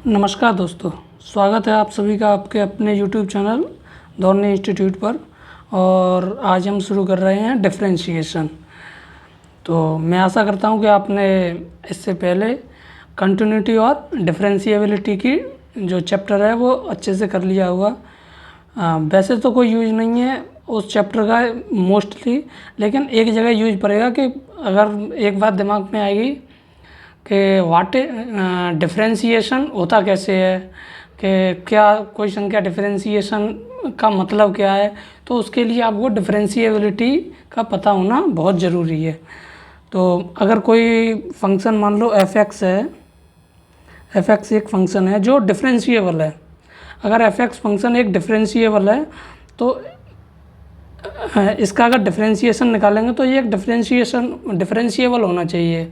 नमस्कार दोस्तों, स्वागत है आप सभी का आपके अपने YouTube चैनल दौड़ने इंस्टीट्यूट पर। और आज हम शुरू कर रहे हैं डिफरेंशिएशन। तो मैं आशा करता हूं कि आपने इससे पहले कंटिन्यूटी और डिफरेंशिएबिलिटी की जो चैप्टर है वो अच्छे से कर लिया होगा। वैसे तो कोई यूज नहीं है उस चैप्टर का मोस्टली, लेकिन एक जगह यूज पड़ेगा कि अगर एक बात दिमाग में आएगी कि वाट डिफरेंशिएशन होता कैसे है, कि क्या कोई संख्या डिफरेंशिएशन का मतलब क्या है, तो उसके लिए आपको डिफरेंशिएबिलिटी का पता होना बहुत ज़रूरी है। तो अगर कोई फंक्शन मान लो f(x) है, f(x) एक फंक्शन है जो डिफरेंशिएबल है। अगर f(x) फंक्शन एक डिफरेंशिएबल है तो इसका अगर डिफरेंशिएशन निकालेंगे तो ये एक डिफरेंशिएबल होना चाहिए।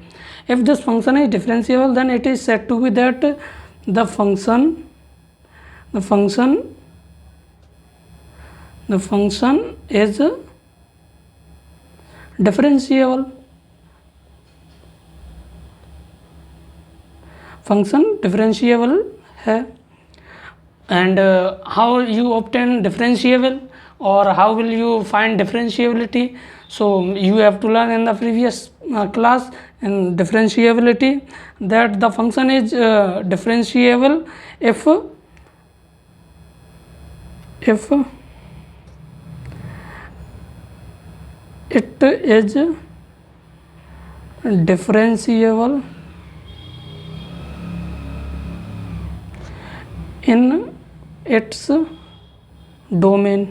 If this function is differentiable then it is said to be that the function is differentiable. Function differentiable है। And how you obtain differentiable or how will you find differentiability? So you have to learn in the previous class in differentiability that the function is differentiable if it is differentiable in its domain।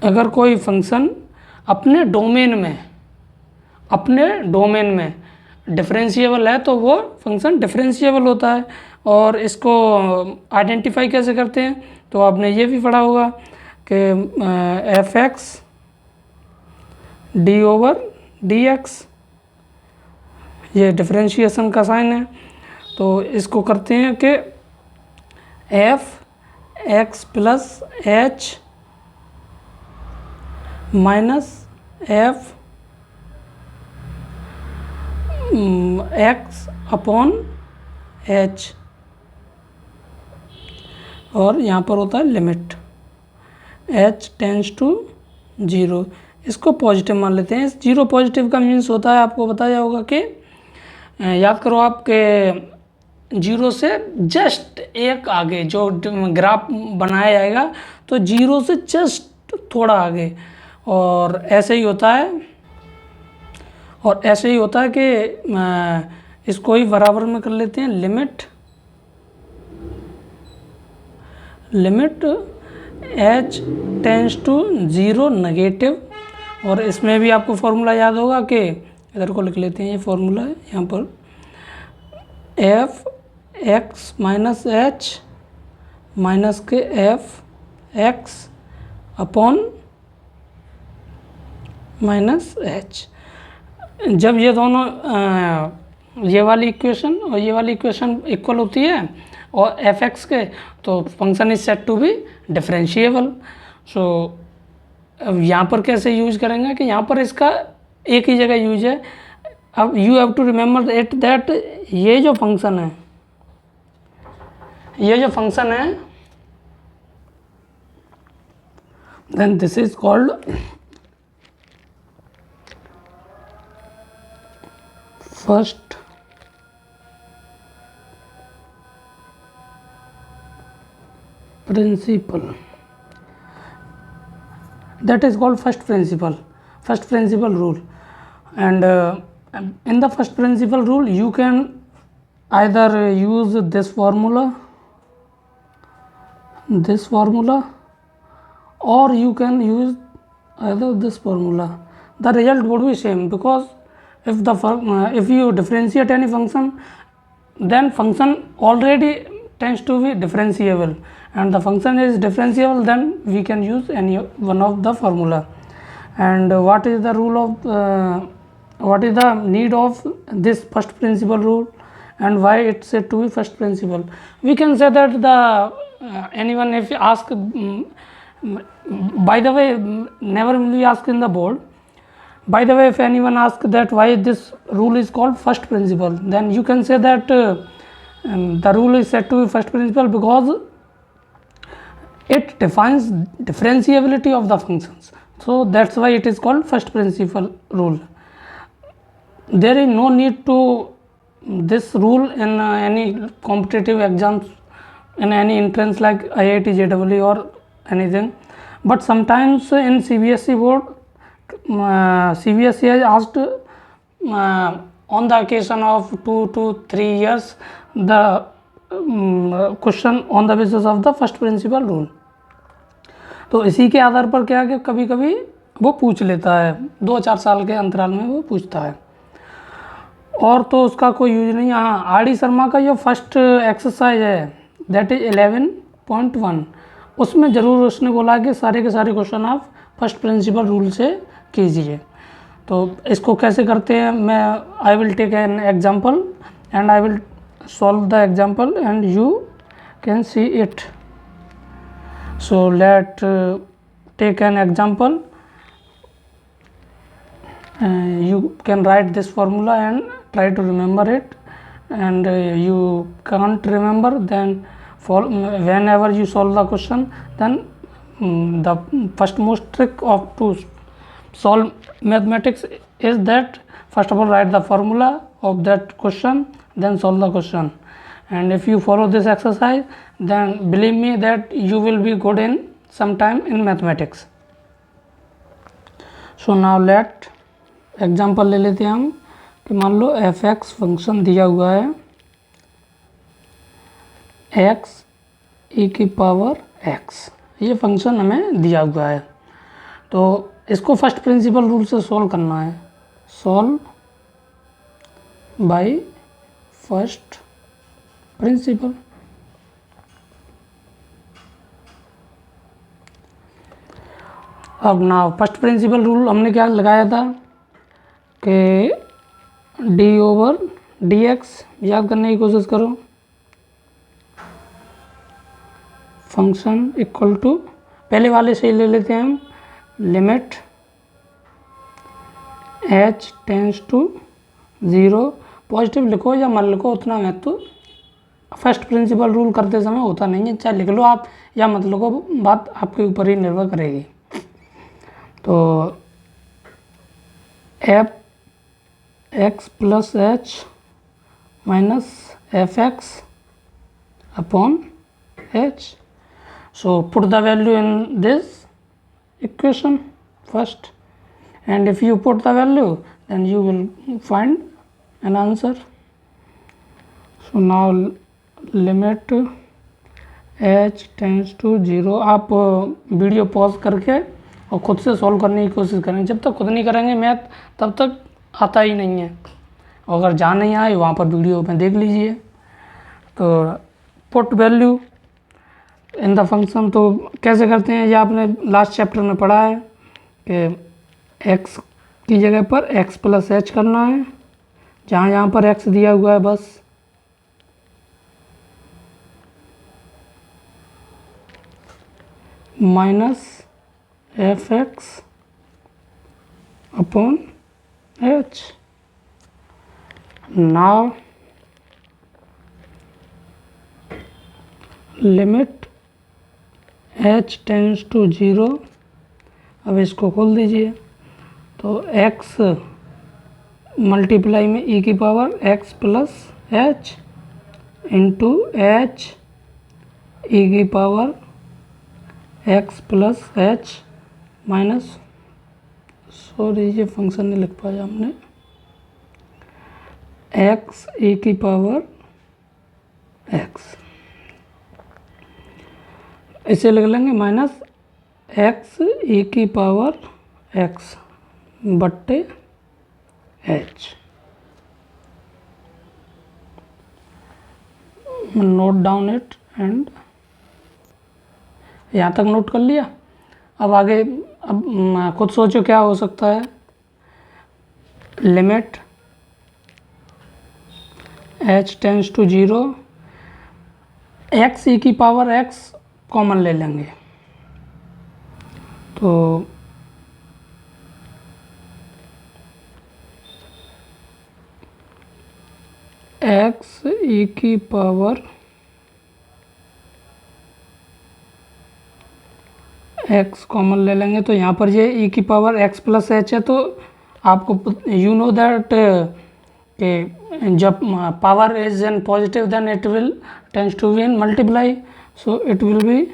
अगर कोई function अपने domain में differentiable है तो वो function differentiable होता है। और इसको आइडेंटिफाई कैसे करते हैं, तो आपने ये भी पढ़ा होगा कि f(x) d/dx ये डिफरेंशिएशन का साइन है। तो इसको करते हैं कि f(x + h) माइनस f(x/h) और यहाँ पर होता है लिमिट h टेंड्स टू 0। इसको पॉजिटिव मान लेते हैं। इस 0 पॉजिटिव का मीन्स होता है, आपको बताया होगा कि याद करो आपके 0 से जस्ट एक आगे जो ग्राफ बनाया जाएगा तो 0 से जस्ट थोड़ा आगे। और ऐसे ही होता है कि इसको ही बराबर में कर लेते हैं limit h tends to 0 negative. और इसमें भी आपको फॉर्मूला याद होगा कि इधर को लिख लेते हैं, ये फॉर्मूला है यहाँ पर f(x - h) माइनस के f(x/h)। जब ये दोनों ये वाली इक्वेशन और ये वाली इक्वेशन इक्वल होती है और f(x) के, तो function is said to be differentiable. So अब यहाँ पर कैसे यूज करेंगे कि यहाँ पर इसका एक ही जगह यूज है। अब you have to remember it that ये जो फंक्शन है then this is called first principle। that is called first principle rule। and in the first principle rule you can either use this formula or you can use either this formula. The result would be same, because if you differentiate any function, then function already tends to be differentiable, and the function is differentiable, then we can use any one of the formula. And what is the need of this first principle rule and why it's said to be first principle? We can say that anyone if ask, by the way, never will be asked in the board, By the way, if anyone asks that why this rule is called first principle, then you can say that The rule is said to be first principle because it defines differentiability of the functions. So that's why it is called first principle rule. There is no need to this rule in any competitive exams, in any entrance like IIT, JEE or anything. But sometimes in CBSE board, CBSE has asked on the occasion of 2 to 3 years the question on the basis of the first principle rule. तो इसी के आधार पर क्या है कि कभी कभी वो पूछ लेता है, 2-4 साल के अंतराल में वो पूछता है, और तो उसका कोई यूज नहीं. हाँ, आर डी शर्मा का जो फर्स्ट एक्सरसाइज है दैट इज 11.1, उसमें ज़रूर उसने बोला कि सारे के सारे क्वेश्चन आप फर्स्ट प्रिंसिपल रूल से कीजिए. तो इसको कैसे करते हैं, मैं I will take an example and I will solve the example and you can see it. So let take an example. You can write this formula and try to remember it, and you can't remember, then whenever you solve the question, then the first most trick of to solve mathematics is that first of all write the formula of that question, then solve the question. And if you follow this exercise, then believe me that you will be good in some time in mathematics. So now let example ले लेते हैं हम कि मान लो f(x) function दिया हुआ है x e⁻x, ये फंक्शन हमें दिया हुआ है. तो इसको फर्स्ट प्रिंसिपल रूल से सॉल्व करना है. Solve by first principle. अब ना फर्स्ट प्रिंसिपल रूल हमने क्या लगाया था कि d/dx, याद करने की कोशिश करो, फंक्शन इक्वल टू, पहले वाले से ही ले लेते हैं हम, limit h tends to 0. Positive लिखो या मत लिखो, उतना महत्व फर्स्ट प्रिंसिपल रूल करते समय होता नहीं है. चाहे लिख लो आप या मत लिखो, बात आपके ऊपर ही निर्भर करेगी. तो f(x + h - f(x) upon h. So put the value in this equation first, and if you put the value then you will find an answer. So now limit h tends to 0. आप video pause करके और ख़ुद से solve करने की कोशिश करें. जब तक खुद नहीं करेंगे मैथ तब तक आता ही नहीं है. अगर जहाँ नहीं आए वहाँ पर वीडियो में देख लीजिए. तो put value in the function, तो कैसे करते हैं ये आपने लास्ट चैप्टर में पढ़ा है कि x की जगह पर x + h करना है, जहाँ यहाँ पर x दिया हुआ है बस. -f(x) upon h. Now limit h tends to 0. अब इसको खोल दीजिए. तो x मल्टीप्लाई में e⁻x + h into h e⁻x + h minus, sorry ये फंक्शन नहीं लिख पाया हमने, x e⁻x, इसे लिख लेंगे माइनस x e⁻x बट्टे h. Note down it and यहाँ तक नोट कर लिया. अब आगे अब खुद सोचो क्या हो सकता है. Limit h tends to 0, x e⁻x common ले लेंगे. तो एक्स ई की पावर एक्स कॉमन ले लेंगे तो यहाँ पर ये ई की पावर एक्स प्लस एच है, तो आपको यू नो दैट कि जब power is n positive then it will tends to be in multiply, so it will be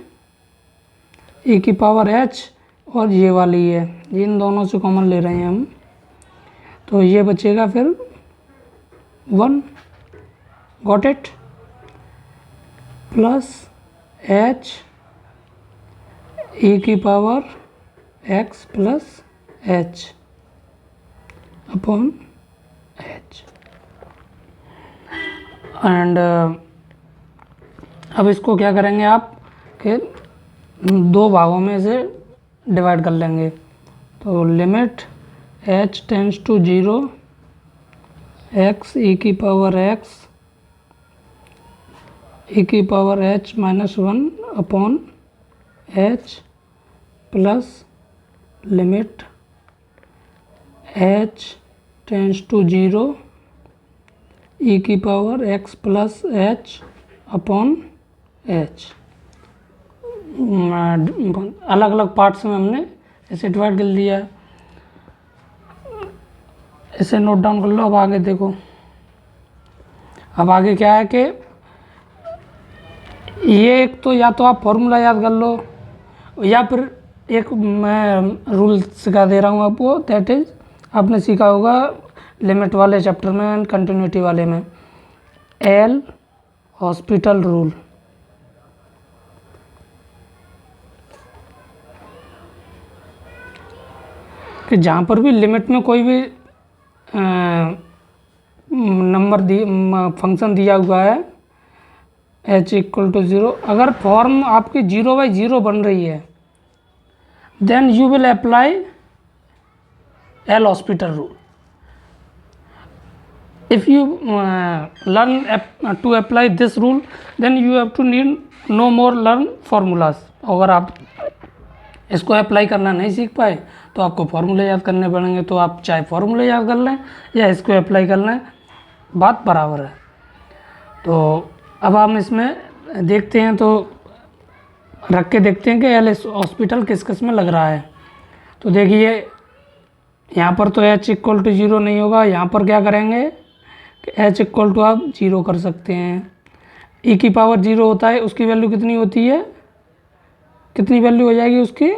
e की पावर एच, और ये वाली है, इन दोनों से कॉमन ले रहे हैं हम, तो ये बचेगा फिर 1, got it, plus h e की power x plus h upon h. And अब इसको क्या करेंगे आप कि दो भागों में से डिवाइड कर लेंगे, तो limit h tends to 0 x e की पावर x ई की power h minus 1 upon h plus limit h tends to 0 e की power x plus h upon h। अलग अलग पार्ट्स में हमने इसे डिवाइड कर लिया है, इसे नोट डाउन कर लो। अब आगे देखो, अब आगे क्या है कि ये एक तो या तो आप फॉर्मूला याद कर लो, या फिर एक मैं रूल सिखा दे रहा हूँ आपको, दैट इज आपने सीखा होगा लिमिट वाले चैप्टर में एंड कंटिन्यूटी वाले में, एल हॉस्पिटल रूल। कि जहाँ पर भी लिमिट में कोई भी नंबर फंक्शन दिया हुआ है h इक्वल टू 0, अगर फॉर्म आपकी 0/0 बन रही है then you will apply L hospital rule. If you learn to apply this rule then you have to need no more learn formulas. अगर आप इसको अप्लाई करना नहीं सीख पाए तो आपको फार्मूले याद करने पड़ेंगे, तो आप चाहे फार्मूले याद कर लें या इसको अप्लाई कर लें, बात बराबर है। तो अब हम इसमें देखते हैं, तो रख के देखते हैं कि एल हॉस्पिटल किस किस में लग रहा है। तो देखिए यहाँ पर तो h इक्वल टू 0 नहीं होगा, यहाँ पर क्या करेंगे कि h इक्वल टू आप 0 कर सकते हैं। e की पावर 0 होता है, उसकी वैल्यू कितनी होती है, कितनी वैल्यू हो जाएगी उसकी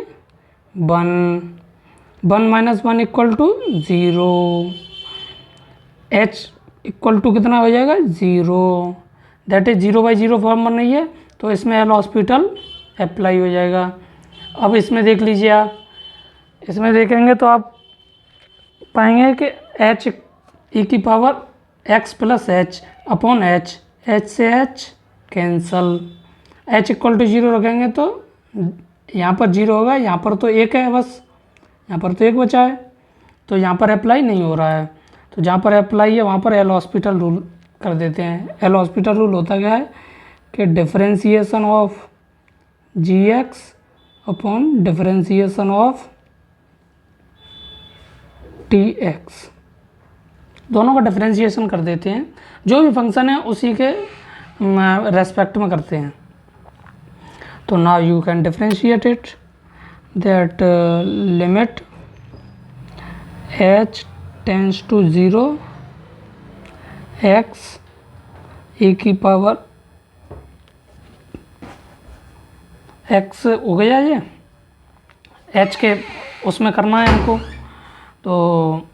1 minus 1 equal to 0, h equal to कितना हो जाएगा 0, दैट इज 0/0 फॉर्म बन रही है, तो इसमें एल हॉस्पिटल अप्लाई हो जाएगा। अब इसमें देख लीजिए आप, इसमें देखेंगे तो आप पाएंगे कि h ई की power x plus h upon h, h से h cancel, h equal to 0 रखेंगे तो यहाँ पर 0 होगा, यहाँ पर तो 1 है बस, यहाँ पर तो 1 बचा है, तो यहाँ पर अप्लाई नहीं हो रहा है। तो जहाँ पर अप्लाई है वहाँ पर एल हॉस्पिटल रूल कर देते हैं। एल हॉस्पिटल रूल होता क्या है कि differentiation of g x upon differentiation of t x, दोनों का डिफरेंशिएशन कर देते हैं, जो भी फंक्शन है उसी के रेस्पेक्ट में करते हैं। तो now you can differentiate it, that limit h tends to 0 x e की पावर x हो गया, ये h के उसमें करना है हमको, तो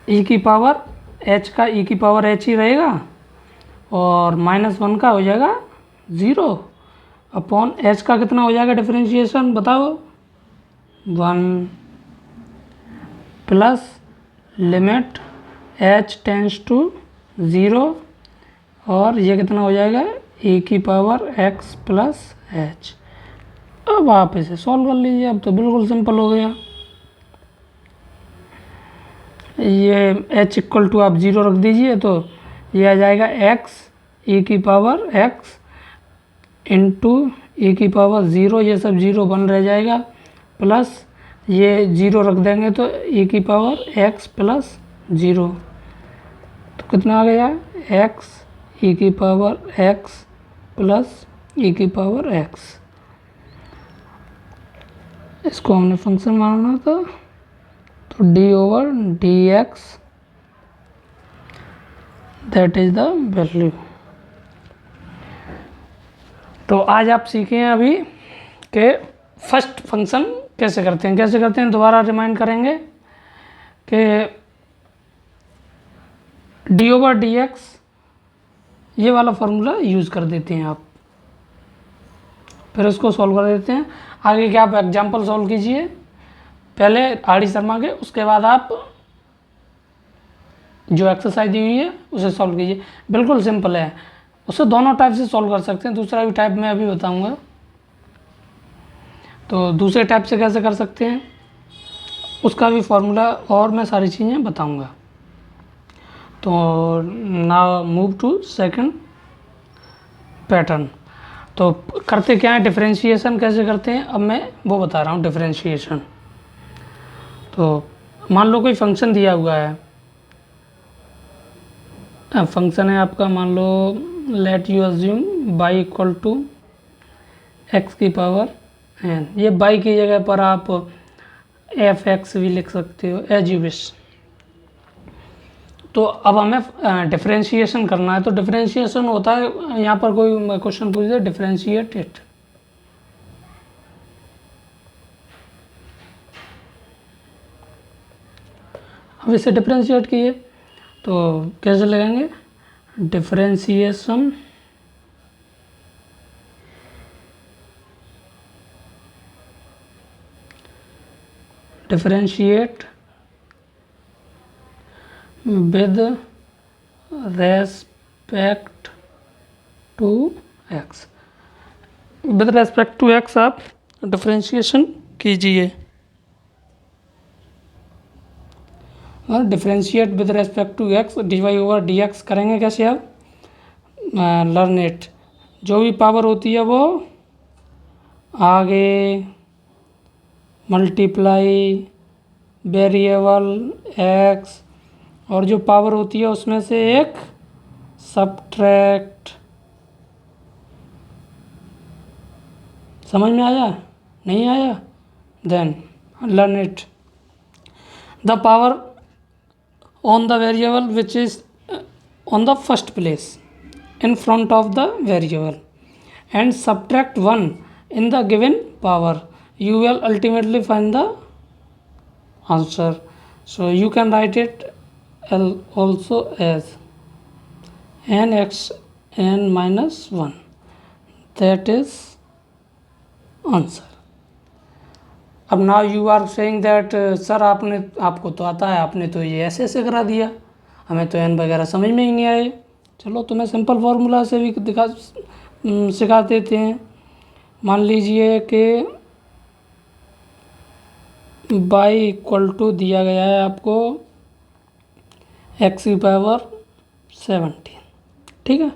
e की पावर h का e की पावर h ही रहेगा, और -1 का हो जाएगा 0 अपॉन h का कितना हो जाएगा डिफरेंशिएशन बताओ 1 plus limit h tends to 0, और ये कितना हो जाएगा e की पावर x प्लस h। अब आप इसे सॉल्व कर लीजिए, अब तो बिल्कुल सिंपल हो गया। ये h इक्वल टू आप 0 रख दीजिए, तो ये आ जाएगा x ई की पावर x इंटू ई की पावर 0, ये सब 0 बन रह जाएगा, प्लस ये 0 रख देंगे तो ई की पावर x प्लस 0, तो कितना आ गया, एक्स ई की पावर एक्स प्लस ई की पावर एक्स। इसको हमने फंक्शन माना था, तो D over d x that is the value. तो आज आप सीखे हैं अभी कि फर्स्ट फंक्शन कैसे करते हैं, दोबारा रिमाइंड करेंगे कि डी ओवर डी एक्स ये वाला फार्मूला यूज़ कर देते हैं आप, फिर इसको सॉल्व कर देते हैं। आगे क्या आप एग्जाम्पल सॉल्व कीजिए, पहले आर डी शर्मा के, उसके बाद आप जो एक्सरसाइज दी हुई है उसे सॉल्व कीजिए। बिल्कुल सिंपल है, उसे दोनों टाइप से सॉल्व कर सकते हैं, दूसरा भी टाइप मैं अभी बताऊंगा। तो दूसरे टाइप से कैसे कर सकते हैं उसका भी फार्मूला और मैं सारी चीज़ें बताऊंगा। तो now move to second pattern. तो करते क्या है, डिफरेंशिएशन कैसे करते हैं अब मैं वो बता रहा हूँ। डिफरेंशिएशन, तो मान लो कोई फंक्शन दिया हुआ है, फंक्शन है आपका, मान लो let you assume y equal to x की पावर एन। ये बाई की जगह पर आप एफ एक्स भी लिख सकते हो, एज यू विश। तो अब हमें डिफरेंशिएशन करना है। तो डिफरेंशिएशन होता है, यहाँ पर कोई क्वेश्चन पूछ दे, डिफरेंशिएट इट। अब इसे डिफरेंशिएट किए तो कैसे लगाएंगे, differentiation differentiate with respect to x. With respect to x आप डिफरेंशिएशन कीजिए। और differentiate with respect to x, d y over d x करेंगे कैसे आप, लर्न इट। जो भी पावर होती है वो आगे मल्टीप्लाई वेरिएबल एक्स, और जो पावर होती है उसमें से एक सब्ट्रैक्ट। समझ में आया, नहीं आया, then learn it. The power on the variable which is on the first place in front of the variable and subtract 1 in the given power, you will ultimately find the answer. So you can write it also as n x n minus 1, that is answer. अब now you are saying that sir आपको तो आता है, आपने तो ये ऐसे ऐसे करा दिया, हमें तो एन वगैरह समझ में ही नहीं आए। चलो तुम्हें सिंपल फार्मूला से भी सिखा देते हैं। मान लीजिए कि बाई इक्वल टू दिया गया है आपको एक्स की पावर 17, ठीक है।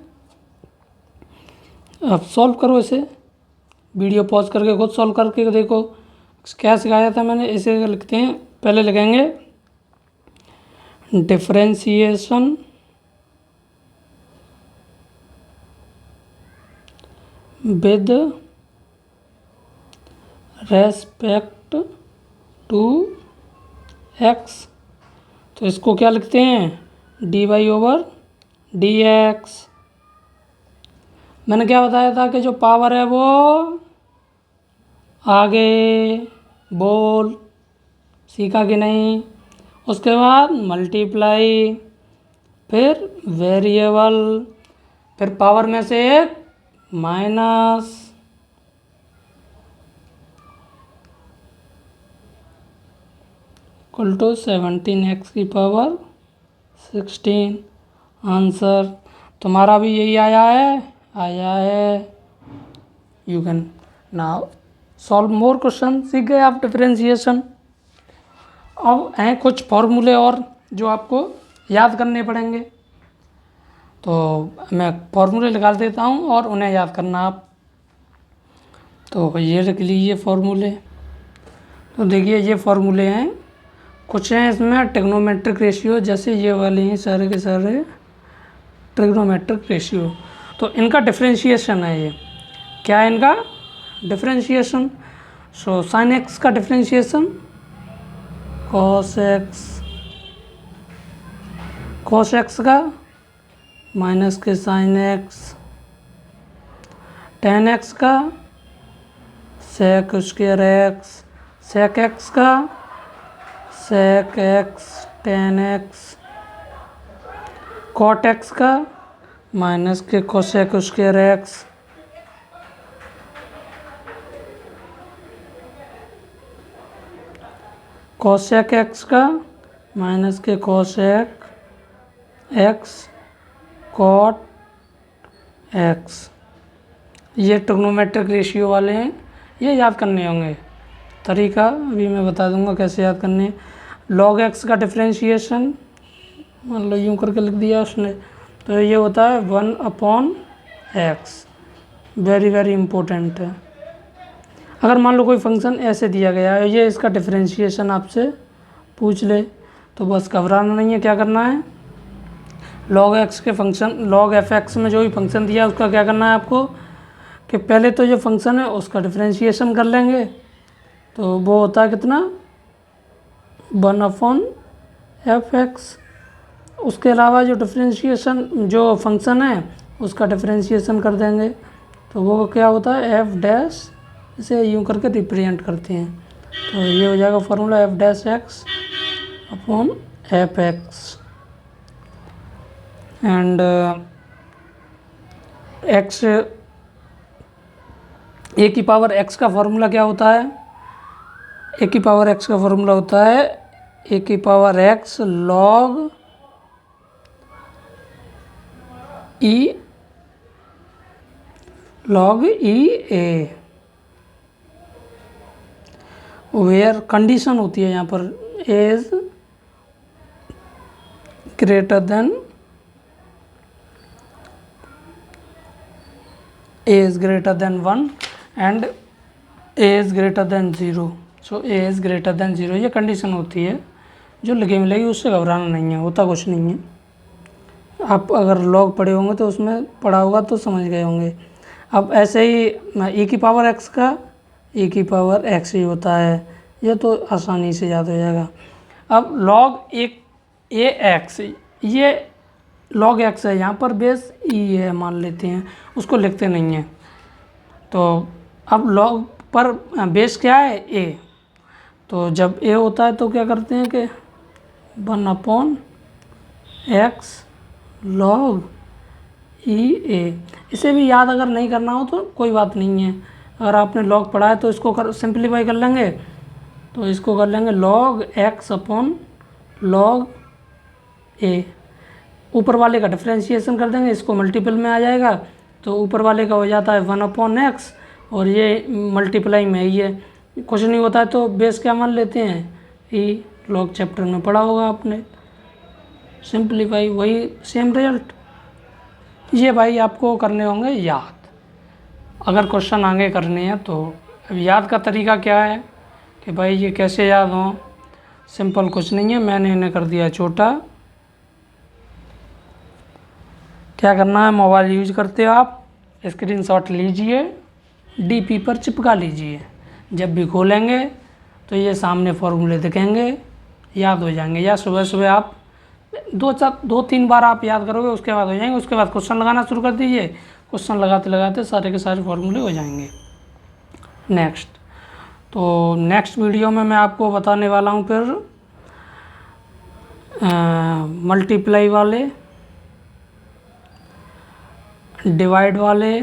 अब सॉल्व करो इसे, वीडियो पॉज करके खुद सॉल्व करके देखो। क्या सिखाया था मैंने, इसे लिखते हैं, पहले लिखेंगे differentiation with respect to x. तो इसको क्या लिखते हैं, d y over d x. मैंने क्या बताया था कि जो पावर है वो आगे बोल, सीखा कि नहीं। उसके बाद मल्टीप्लाई, फिर वेरिएबल, फिर पावर में से एक माइनस, इक्वल टू 17 x की पावर 16। आंसर तुम्हारा भी यही आया है। You can now solve more question. सीख गए आप डिफरेंशिएशन। अब हैं कुछ फॉर्मूले और जो आपको याद करने पड़ेंगे, तो मैं फॉर्मूले निकाल देता हूँ और उन्हें याद करना आप। तो ये लिख लीजिए फॉर्मूले। तो देखिए ये फॉर्मूले हैं, कुछ हैं इसमें ट्रिग्नोमेट्रिक रेशियो, जैसे ये वाले हैं सारे के सारे ट्रिग्नोमेट्रिक रेशियो। तो इनका डिफरेंशिएशन है ये, क्या है इनका डिफरेंशिएशन। सो साइन एक्स का डिफरेंशिएशन कॉस एक्स का माइनस के साइन एक्स, टेन एक्स का sec square x, sec x का sec x tan x, cot x का माइनस के cosec square x, cosec x का माइनस के कोसेक एक्स, कॉट एक्स। ये ट्रिग्नोमेट्रिक रेशियो वाले हैं, ये याद करने होंगे। तरीका अभी मैं बता दूंगा कैसे याद करने। लॉग एक्स का डिफरेंशिएशन मान लो यूँ करके लिख दिया उसने, तो ये होता है 1/x। वेरी वेरी इम्पोर्टेंट है। अगर मान लो कोई फंक्शन ऐसे दिया गया है, ये इसका डिफरेंशिएशन आपसे पूछ ले, तो बस घबराना नहीं है। क्या करना है, log x के फंक्शन log f(x) में जो भी फंक्शन दिया है उसका क्या करना है आपको, कि पहले तो जो फंक्शन है उसका डिफरेंशिएशन कर लेंगे। तो वो होता है कितना 1/f(x). उसके अलावा जो डिफरेंशिएशन जो फंक्शन है उसका डिफरेंशिएशन कर देंगे, तो वो क्या होता है f', इसे यूँ करके रिप्रेजेंट करते हैं। तो ये हो जाएगा फॉर्मूला f'(x)/f(x). एंड x ए की पावर x का फॉर्मूला क्या होता है, ए की पावर x का फॉर्मूला होता है ए की power x log e a, where condition होती है यहाँ पर a is greater than a is greater than 1 and a is greater than 0। So a is greater than 0 ये कंडीशन होती है, जो लिखे मिलेगी उससे घबराना नहीं है, होता कुछ नहीं है। आप अगर लॉग पढ़े होंगे तो उसमें पढ़ा होगा तो समझ गए होंगे। अब ऐसे ही e की पावर x का e की पावर x ही होता है, ये तो आसानी से याद हो जाएगा। अब log ax, ये log x है, यहाँ पर बेस e है मान लेते हैं, उसको लिखते नहीं हैं। तो अब log पर बेस क्या है a, तो जब a होता है तो क्या करते हैं कि 1/x log e a। इसे भी याद अगर नहीं करना हो तो कोई बात नहीं है, अगर आपने log पढ़ा है तो इसको सिंप्लीफाई कर लेंगे। तो इसको कर लेंगे log x/log a, ऊपर वाले का डिफरेंशिएशन कर देंगे, इसको मल्टीपल में आ जाएगा, तो ऊपर वाले का हो जाता है 1/x और ये मल्टीप्लाई में ही है, कुछ नहीं होता है तो बेस क्या मान लेते हैं e। लॉग चैप्टर में पढ़ा होगा आपने, सिंप्लीफाई, वही सेम रिजल्ट। ये भाई आपको करने होंगे याद, अगर क्वेश्चन आगे करने हैं तो। अब याद का तरीका क्या है कि भाई ये कैसे याद हो, सिंपल कुछ नहीं है, मैंने इन्हें कर दिया छोटा। क्या करना है, मोबाइल यूज करते हो आप, स्क्रीनशॉट लीजिए, डीपी पर चिपका लीजिए, जब भी खोलेंगे तो ये सामने फॉर्मूले दिखेंगे, याद हो जाएंगे। या सुबह सुबह आप 2-3 बार आप याद करोगे, उसके बाद हो जाएंगे। उसके बाद क्वेश्चन लगाना शुरू कर दीजिए, क्वेश्चन लगाते लगाते सारे के सारे फॉर्मूले हो जाएंगे। नेक्स्ट, तो नेक्स्ट वीडियो में मैं आपको बताने वाला हूँ फिर मल्टीप्लाई वाले, डिवाइड वाले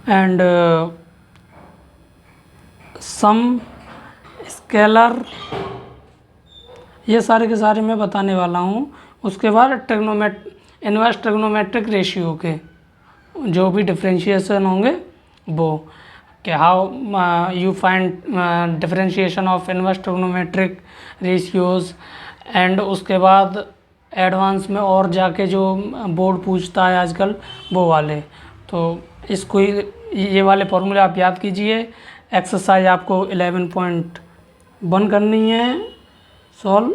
एंड सम, स्केलर, ये सारे के सारे मैं बताने वाला हूँ। उसके बाद इनवर्स ट्रिग्नोमेट्रिक रेशियो के जो भी डिफरेंशिएशन होंगे वो, कि how you find differentiation of inverse trigonometric ratios. And उसके बाद एडवांस में और जाके जो बोर्ड पूछता है आजकल वो वाले, तो इसको ये वाले फॉर्मूले आप याद कीजिए। एक्सरसाइज आपको 11.1 करनी है सॉल्व,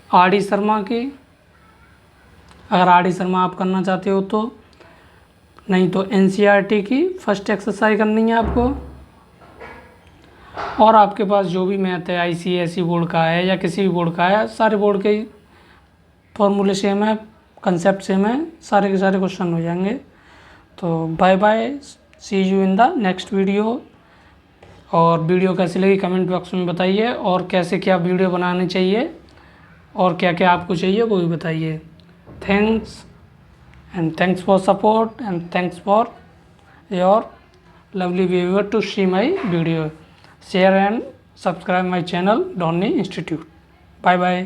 आर डी शर्मा की, अगर आर डी शर्मा आप करना चाहते हो तो, नहीं तो एनसीईआरटी की फर्स्ट एक्सरसाइज करनी है आपको। और आपके पास जो भी मैथ है आईसीएसई बोर्ड का है या किसी भी बोर्ड का है, सारे बोर्ड के फॉर्मूले सेम है, कंसेप्ट सेम है, सारे के सारे क्वेश्चन हो जाएंगे। तो bye bye, see you in the next video. और वीडियो कैसी लगी कमेंट बॉक्स में बताइए, और कैसे क्या वीडियो बनानी चाहिए और क्या क्या आपको चाहिए वो भी बताइए। Thanks and thanks for support and thanks for your lovely viewer to see my video. Share and subscribe my channel Dhoni Institute. Bye bye.